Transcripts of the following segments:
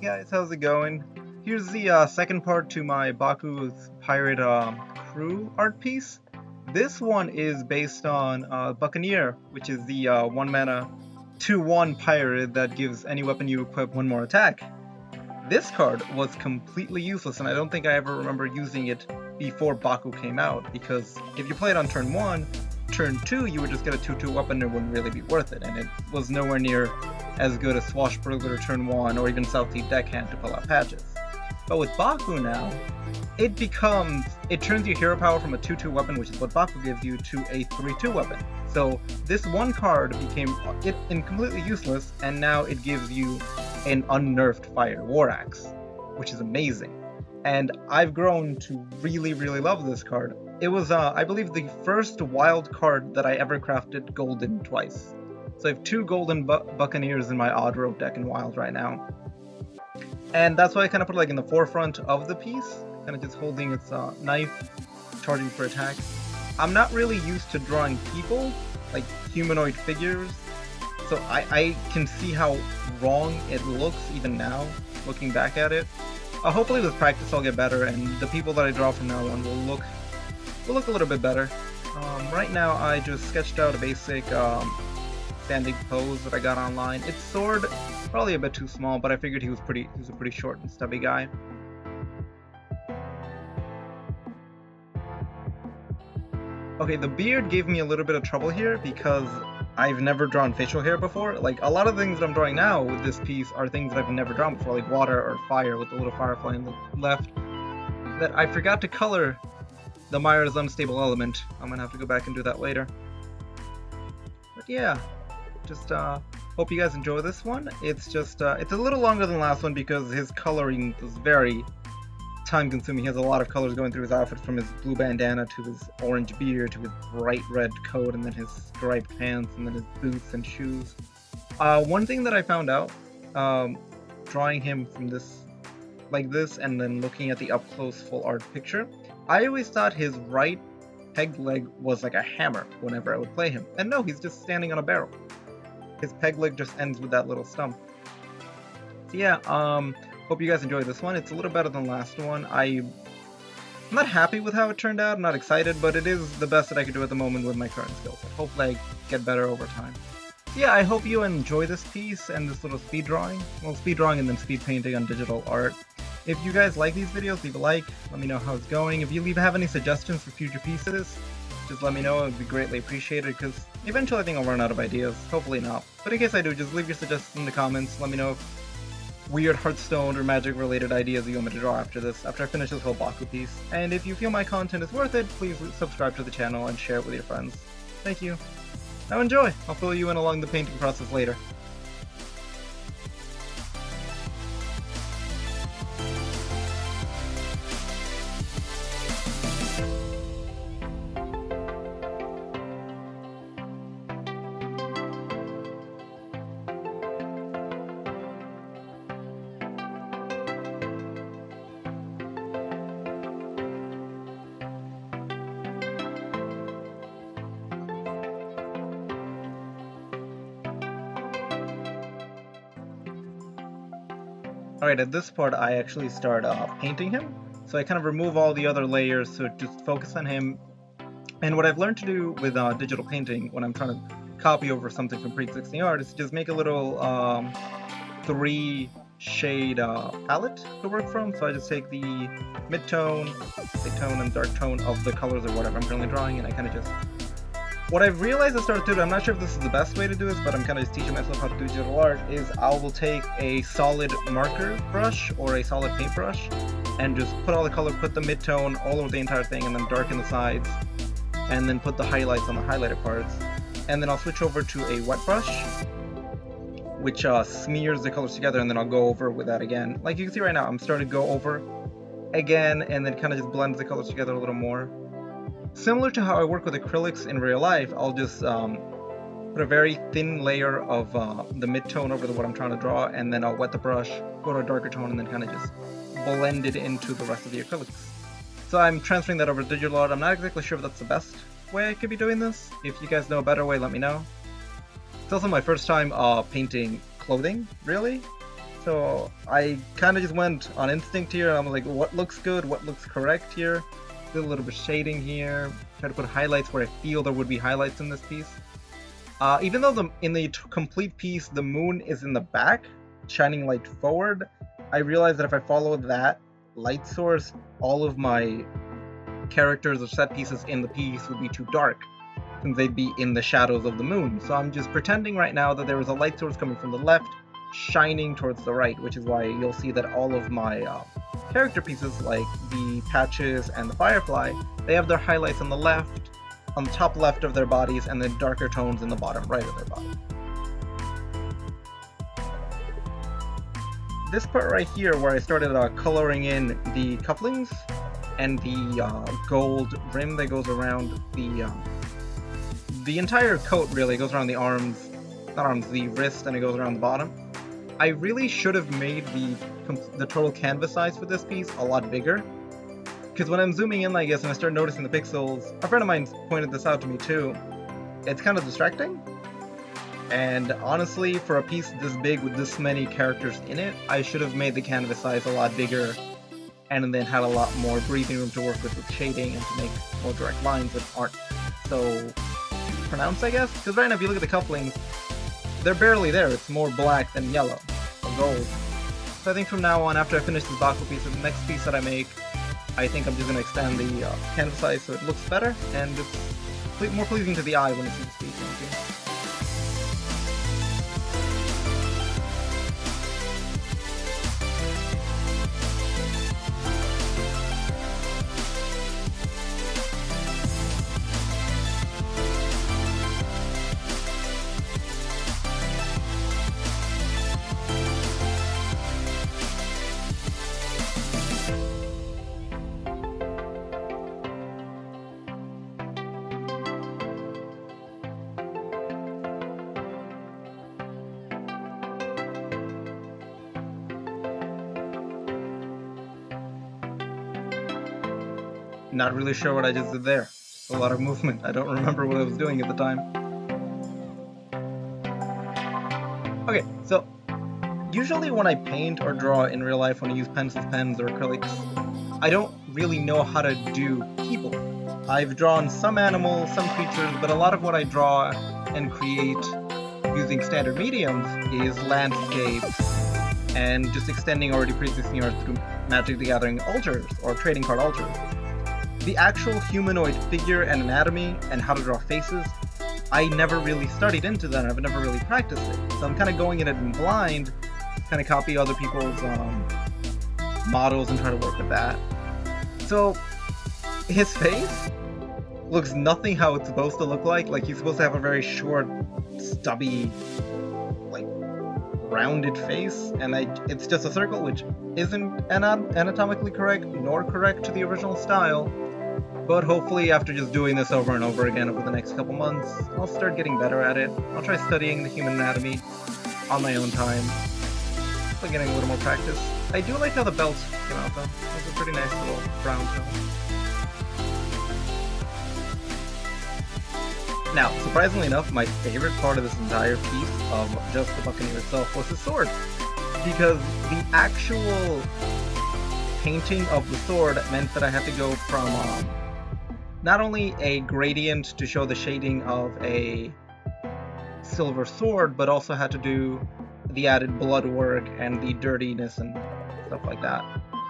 Guys, how's it going? Here's the second part to my Baku's Pirate crew art piece. This one is based on Buccaneer, which is the 1 mana 2/1 pirate that gives any weapon you equip 1 more attack. This card was completely useless, and I don't think I ever remember using it before Baku came out, because if you play it on turn 1, turn 2 you would just get a 2/2 weapon and it wouldn't really be worth it, and it was nowhere near as good as Swashbuckler turn 1 or even Southdeep Deckhand to pull out patches. But with Baku now, it turns your hero power from a 2/2 weapon, which is what Baku gives you, to a 3/2 weapon. So this one card became completely useless, and now it gives you an unnerfed Fire War Axe, which is amazing. And I've grown to really love this card. It was, I believe, the first wild card that I ever crafted golden twice. So I have 2 golden Buccaneers in my odd rope deck in wild right now. And that's why I kind of put it like in the forefront of the piece, kind of just holding its knife, charging for attack. I'm not really used to drawing people, like humanoid figures, so I can see how wrong it looks even now, looking back at it. Hopefully with practice I'll get better, and the people that I draw from now on will look a little bit better. Right now I just sketched out a basic standing pose that I got online. Its sword, probably a bit too small, but I figured he was a pretty short and stubby guy. Okay, the beard gave me a little bit of trouble here because I've never drawn facial hair before. Like, a lot of the things that I'm drawing now with this piece are things that I've never drawn before, like water or fire with the little firefly on the left. That I forgot to color the Myra's Unstable Element. I'm gonna have to go back and do that later. But yeah, just hope you guys enjoy this one. It's just, it's a little longer than the last one because his coloring was very time-consuming. He has a lot of colors going through his outfit, from his blue bandana to his orange beard to his bright red coat, and then his striped pants, and then his boots and shoes. One thing that I found out, drawing him from this, like this, and then looking at the up-close full art picture, I always thought his right peg leg was like a hammer whenever I would play him. And no, he's just standing on a barrel. His peg leg just ends with that little stump. So yeah, hope you guys enjoy this one. It's a little better than the last one. I'm not happy with how it turned out, I'm not excited, but it is the best that I could do at the moment with my current skills. Hopefully I get better over time. So yeah, I hope you enjoy this piece and this little speed drawing. Well, speed drawing and then speed painting on digital art. If you guys like these videos, leave a like, let me know how it's going. If you have any suggestions for future pieces, just let me know, it would be greatly appreciated, because eventually I think I'll run out of ideas. Hopefully not. But in case I do, just leave your suggestions in the comments, let me know if weird Hearthstone or magic related ideas you want me to draw after I finish this whole Baku piece. And if you feel my content is worth it, please subscribe to the channel and share it with your friends. Thank you. Now enjoy! I'll fill you in along the painting process later. Alright, at this part I actually start painting him, so I kind of remove all the other layers to just focus on him. And what I've learned to do with digital painting when I'm trying to copy over something from pre-existing art is just make a little 3-shade palette to work from. So I just take the mid-tone, light tone, and dark tone of the colors or whatever I'm currently drawing, and I kind of just... What I've realized I started to do, I'm not sure if this is the best way to do this, but I'm kind of just teaching myself how to do digital art, is I will take a solid marker brush or a solid paintbrush and just put all the color, put the mid-tone all over the entire thing, and then darken the sides, and then put the highlights on the highlighted parts. And then I'll switch over to a wet brush, which smears the colors together, and then I'll go over with that again. Like you can see right now, I'm starting to go over again, and then kind of just blends the colors together a little more. Similar to how I work with acrylics in real life, I'll just put a very thin layer of the mid-tone over what I'm trying to draw, and then I'll wet the brush, go to a darker tone, and then kind of just blend it into the rest of the acrylics. So I'm transferring that over to digital art. I'm not exactly sure if that's the best way I could be doing this. If you guys know a better way, let me know. It's also my first time painting clothing, really. So I kind of just went on instinct here, and I'm like, what looks good, what looks correct here. Did a little bit of shading here, try to put highlights where I feel there would be highlights in this piece. Even though in the complete piece the moon is in the back, shining light forward, I realized that if I followed that light source, all of my characters or set pieces in the piece would be too dark, since they'd be in the shadows of the moon. So I'm just pretending right now that there is a light source coming from the left, shining towards the right, which is why you'll see that all of my character pieces, like the patches and the firefly, they have their highlights on the left, on the top left of their bodies, and then darker tones in the bottom right of their body. This part right here, where I started coloring in the cufflinks and the gold rim that goes around the entire coat, really goes around the arms, not arms, the wrist, and it goes around the bottom. I really should have made the total canvas size for this piece a lot bigger, because when I'm zooming in like this and I start noticing the pixels, a friend of mine pointed this out to me too, it's kind of distracting. And honestly, for a piece this big with this many characters in it, I should have made the canvas size a lot bigger, and then had a lot more breathing room to work with shading and to make more direct lines that aren't so pronounced, I guess. Because right now, if you look at the couplings, they're barely there. It's more black than yellow or gold. So I think from now on, after I finish this Baku piece, the next piece that I make, I think I'm just going to extend the canvas size so it looks better, and it's more pleasing to the eye when it sees the painting. Not really sure what I just did there. Just a lot of movement. I don't remember what I was doing at the time. Okay, so usually when I paint or draw in real life, when I use pencils, pens, or acrylics, I don't really know how to do people. I've drawn some animals, some creatures, but a lot of what I draw and create using standard mediums is landscapes and just extending already pre-existing art through Magic the Gathering altars or trading card altars. The actual humanoid figure and anatomy and how to draw faces, I never really studied into that. I've never really practiced it. So I'm kind of going in it in blind, kind of copy other people's models and try to work with that. So his face looks nothing how it's supposed to look like. Like, he's supposed to have a very short, stubby, like, rounded face, and it's just a circle, which isn't anatomically correct, nor correct to the original style. But hopefully, after just doing this over and over again over the next couple months, I'll start getting better at it. I'll try studying the human anatomy on my own time, hopefully getting a little more practice. I do like how the belts came out, though. It's a pretty nice little brown tone. Now, surprisingly enough, my favorite part of this entire piece of just the Buccaneer itself was the sword, because the actual painting of the sword meant that I had to go from not only a gradient to show the shading of a silver sword, but also had to do the added blood work and the dirtiness and stuff like that.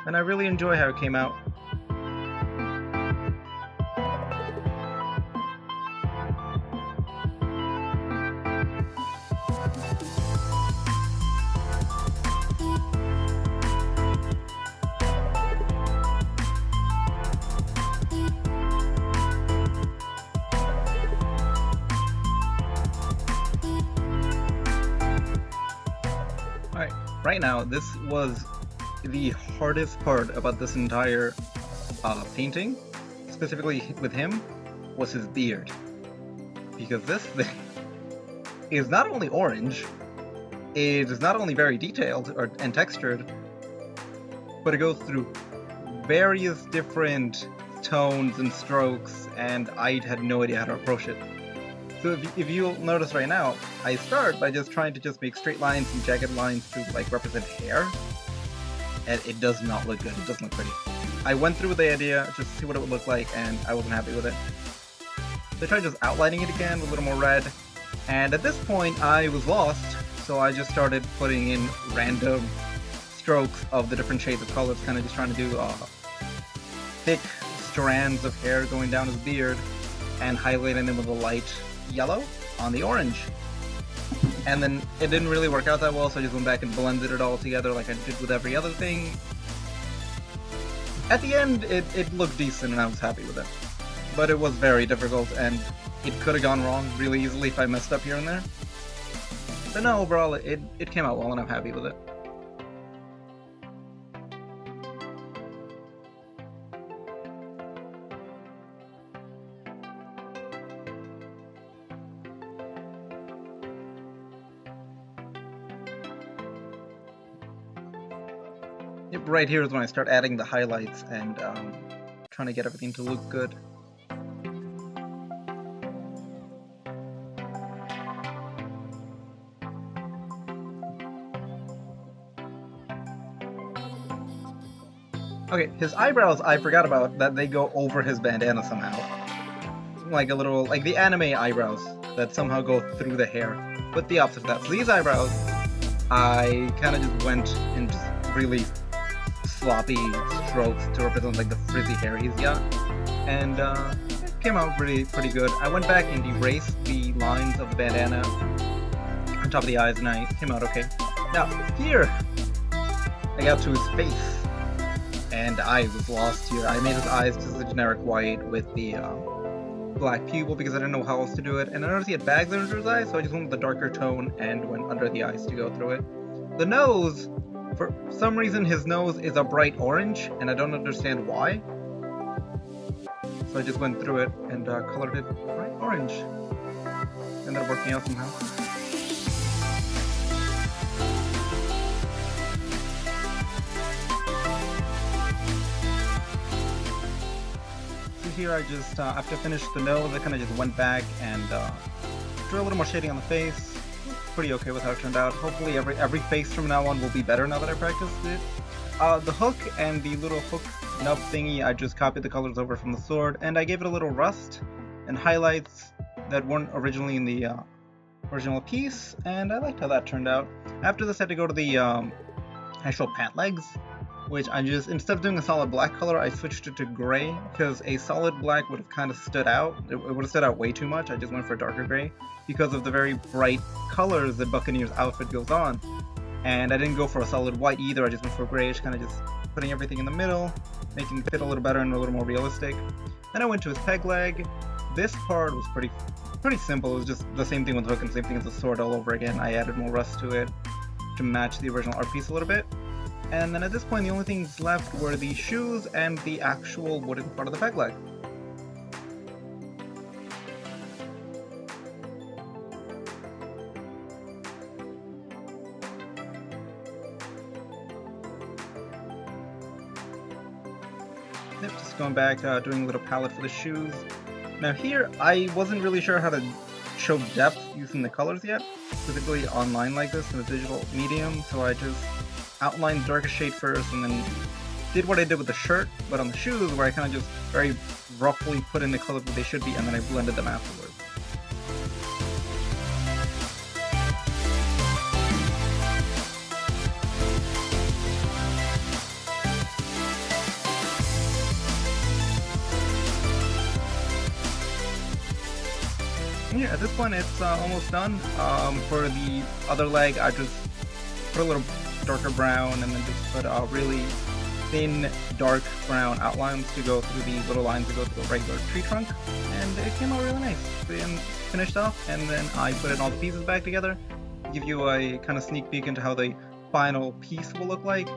And I really enjoy how it came out. Right now, this was the hardest part about this entire painting, specifically with him, was his beard. Because this thing is not only orange, it is not only very detailed and textured, but it goes through various different tones and strokes, and I had no idea how to approach it. So if you'll notice right now, I start by just trying to just make straight lines and jagged lines to like represent hair, and it does not look good. It doesn't look pretty. I went through with the idea just to see what it would look like, and I wasn't happy with it. So I tried just outlining it again with a little more red, and at this point I was lost, so I just started putting in random strokes of the different shades of colors, kind of just trying to do thick strands of hair going down his beard, and highlighting them with a light yellow on the orange. And then it didn't really work out that well, so I just went back and blended it all together like I did with every other thing. At the end, it looked decent and I was happy with it. But it was very difficult, and it could have gone wrong really easily if I messed up here and there. But no, overall, it came out well and I'm happy with it. Yep, right here is when I start adding the highlights and trying to get everything to look good. Okay, his eyebrows, I forgot about that they go over his bandana somehow. Like a little, like the anime eyebrows that somehow go through the hair. But the opposite of that. So these eyebrows, I kind of just went and just really sloppy strokes to represent like the frizzy hair he's got. And it came out pretty good. I went back and erased the lines of the bandana on top of the eyes and it came out okay. Now, here, I got to his face. And I was lost here. I made his eyes just a generic white with the black pupil because I didn't know how else to do it. And I noticed he had bags under his eyes, so I just went with the darker tone and went under the eyes to go through it. The nose, for some reason his nose is a bright orange, and I don't understand why. So I just went through it and colored it bright orange. Ended up working out somehow. Here I just, after I finished the nose, I kind of just went back and drew a little more shading on the face. Pretty okay with how it turned out. Hopefully every face from now on will be better now that I practiced it. The hook and the little hook nub thingy, I just copied the colors over from the sword, and I gave it a little rust and highlights that weren't originally in the original piece, and I liked how that turned out. After this I had to go to the actual pant legs, which I just, instead of doing a solid black color, I switched it to gray, because a solid black would have kind of stood out. It would have stood out way too much. I just went for a darker gray, because of the very bright colors that Buccaneer's outfit goes on. And I didn't go for a solid white either, I just went for grayish, kind of just putting everything in the middle, making it fit a little better and a little more realistic. Then I went to his peg leg. This part was pretty simple. It was just the same thing with the hook and the same thing as the sword all over again. I added more rust to it to match the original art piece a little bit. And then at this point, the only things left were the shoes and the actual wooden part of the peg leg. Yep, just going back, doing a little palette for the shoes. Now here, I wasn't really sure how to show depth using the colors yet, specifically online like this in a digital medium, so I just outlined the darkest shade first, and then did what I did with the shirt, but on the shoes, where I kind of just very roughly put in the colors where they should be, and then I blended them afterwards. Yeah, at this point it's almost done. For the other leg, I just put a little darker brown and then just put really thin dark brown outlines to go through the little lines that go through a regular tree trunk, and it came out really nice. Then finished off, and then I put in all the pieces back together to give you a kind of sneak peek into how the final piece will look like.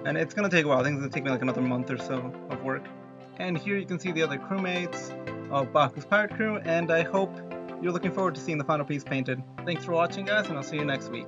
And it's gonna take a while. I think it's gonna take me like another month or so of work. And here you can see the other crewmates of Baku's pirate crew, and I hope you're looking forward to seeing the final piece painted. Thanks for watching, guys, and I'll see you next week.